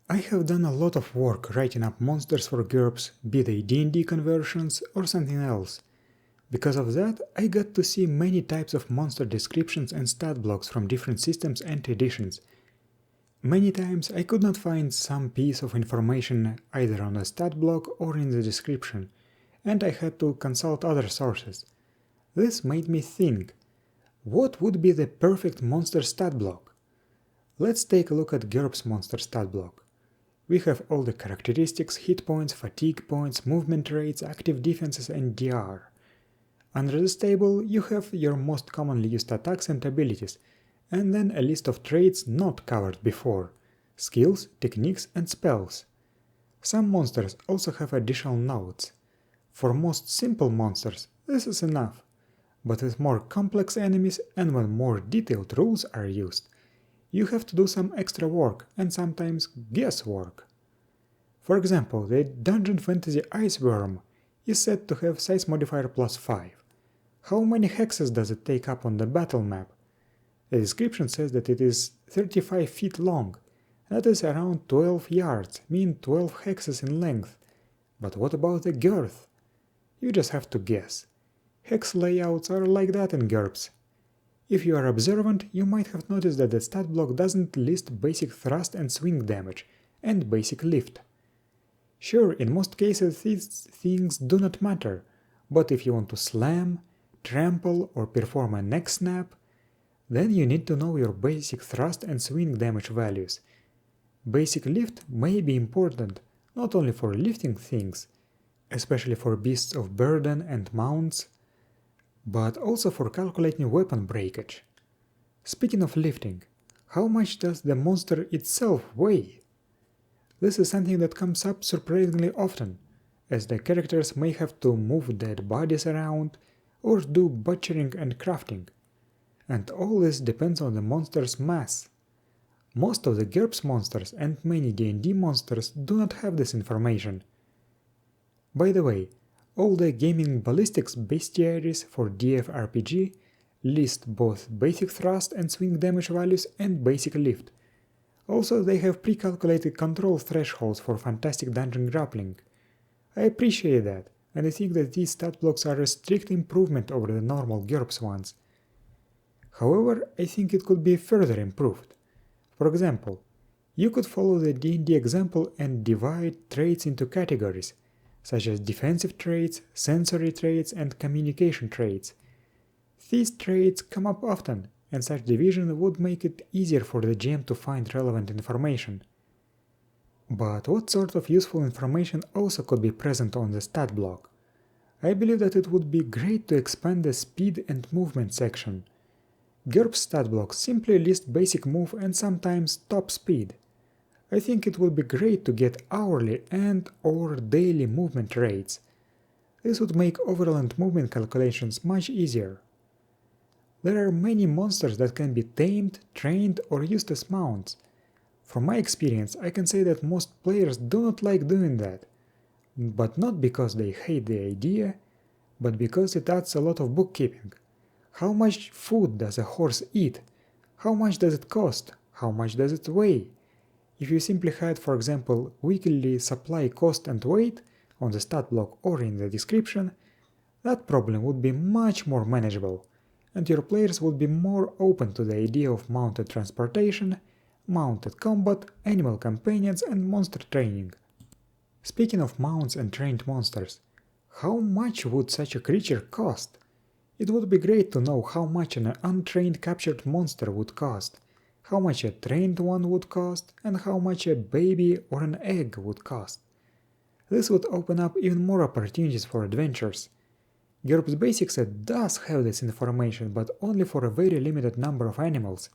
I have done a lot of work writing up monsters for GURPS, be they D&D conversions or something else. Because of that, I got to see many types of monster descriptions and stat blocks from different systems and editions. Many times I could not find some piece of information either on the stat block or in the description, and I had to consult other sources. This made me think, what would be the perfect monster stat block? Let's take a look at GURPS monster stat block. We have all the characteristics, hit points, fatigue points, movement rates, active defenses and DR. Under this table you have your most commonly used attacks and abilities, and then a list of traits not covered before, skills, techniques and spells. Some monsters also have additional notes. For most simple monsters this is enough, but with more complex enemies and when more detailed rules are used, you have to do some extra work and sometimes guesswork. For example, the Dungeon Fantasy Ice Worm is said to have size modifier +5. How many hexes does it take up on the battle map? The description says that it is 35 feet long. That is around 12 yards, meaning 12 hexes in length. But what about the girth? You just have to guess. Hex layouts are like that in GURPS. If you are observant, you might have noticed that the stat block doesn't list basic thrust and swing damage, and basic lift. Sure, in most cases these things do not matter, but if you want to slam, trample or perform a neck snap, then you need to know your basic thrust and swing damage values. Basic lift may be important, not only for lifting things, especially for beasts of burden and mounts, but also for calculating weapon breakage. Speaking of lifting, how much does the monster itself weigh? This is something that comes up surprisingly often, as the characters may have to move dead bodies around or do butchering and crafting, and all this depends on the monster's mass. Most of the GURPS monsters and many D&D monsters do not have this information. By the way, all the gaming ballistics bestiaries for DFRPG list both basic thrust and swing damage values and basic lift. Also, they have pre-calculated control thresholds for fantastic dungeon grappling. I appreciate that, and I think that these stat blocks are a strict improvement over the normal GURPS ones. However, I think it could be further improved. For example, you could follow the D&D example and divide traits into categories, such as defensive traits, sensory traits, and communication traits. These traits come up often, and such division would make it easier for the GM to find relevant information. But what sort of useful information also could be present on the stat block? I believe that it would be great to expand the speed and movement section. GURPS stat blocks simply list basic move and sometimes top speed. I think it would be great to get hourly and/or daily movement rates. This would make overland movement calculations much easier. There are many monsters that can be tamed, trained, or used as mounts. From my experience, I can say that most players do not like doing that, but not because they hate the idea, but because it adds a lot of bookkeeping. How much food does a horse eat? How much does it cost? How much does it weigh? If you simply had, for example, weekly supply cost and weight on the stat block or in the description, that problem would be much more manageable, and your players would be more open to the idea of mounted transportation, mounted combat, animal companions, and monster training. Speaking of mounts and trained monsters, how much would such a creature cost? It would be great to know how much an untrained captured monster would cost, how much a trained one would cost, and how much a baby or an egg would cost. This would open up even more opportunities for adventures. GURPS Basics Set does have this information, but only for a very limited number of animals.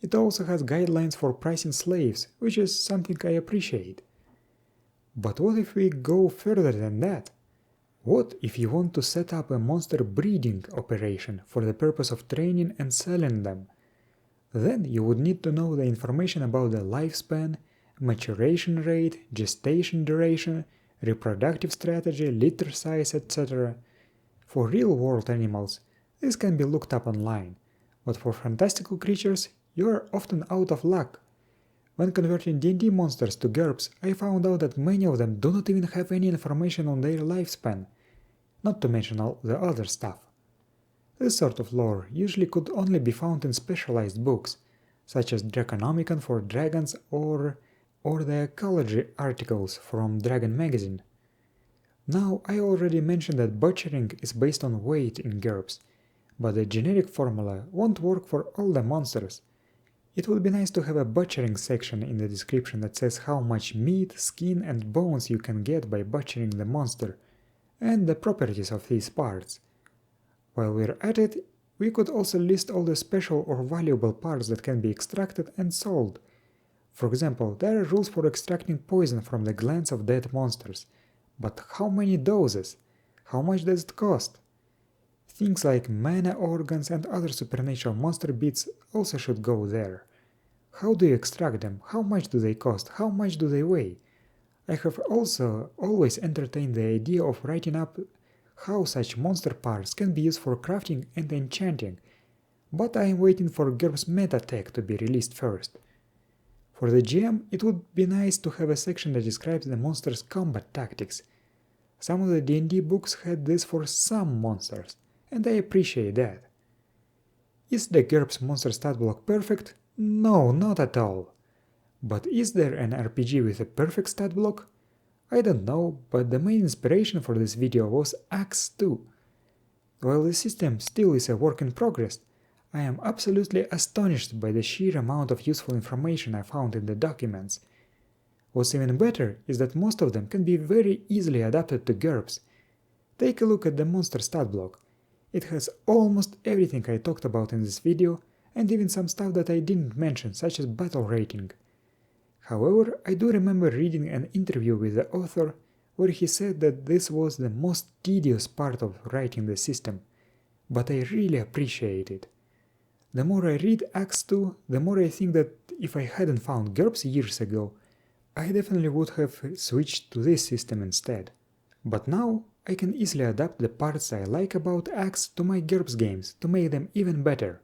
It also has guidelines for pricing slaves, which is something I appreciate. But what if we go further than that? What if you want to set up a monster breeding operation for the purpose of training and selling them? Then you would need to know the information about the lifespan, maturation rate, gestation duration, reproductive strategy, litter size, etc. For real-world animals, this can be looked up online, but for fantastical creatures, you are often out of luck. When converting D&D monsters to GURPS, I found out that many of them do not even have any information on their lifespan, not to mention all the other stuff. This sort of lore usually could only be found in specialized books, such as Draconomicon for Dragons or the ecology articles from Dragon magazine. Now, I already mentioned that butchering is based on weight in GURPS, but the generic formula won't work for all the monsters. It would be nice to have a butchering section in the description that says how much meat, skin and bones you can get by butchering the monster, and the properties of these parts. While we're at it, we could also list all the special or valuable parts that can be extracted and sold. For example, there are rules for extracting poison from the glands of dead monsters, but how many doses? How much does it cost? Things like mana organs and other supernatural monster bits also should go there. How do you extract them? How much do they cost? How much do they weigh? I have also always entertained the idea of writing up how such monster parts can be used for crafting and enchanting, but I am waiting for GURPS meta tech to be released first. For the GM, it would be nice to have a section that describes the monster's combat tactics. Some of the D&D books had this for some monsters, and I appreciate that. Is the GURPS monster stat block perfect? No, not at all. But is there an RPG with a perfect stat block? I don't know, but the main inspiration for this video was Axe 2. While the system still is a work in progress, I am absolutely astonished by the sheer amount of useful information I found in the documents. What's even better is that most of them can be very easily adapted to GURPS. Take a look at the monster stat block. It has almost everything I talked about in this video, and even some stuff that I didn't mention, such as battle rating. However, I do remember reading an interview with the author where he said that this was the most tedious part of writing the system, but I really appreciate it. The more I read Axe 2, the more I think that if I hadn't found GURPS years ago, I definitely would have switched to this system instead. But now, I can easily adapt the parts I like about Axe to my GURPS games to make them even better.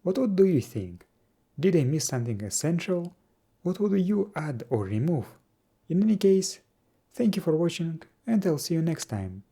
But what do you think? Did I miss something essential? What would you add or remove? In any case, thank you for watching, and I'll see you next time.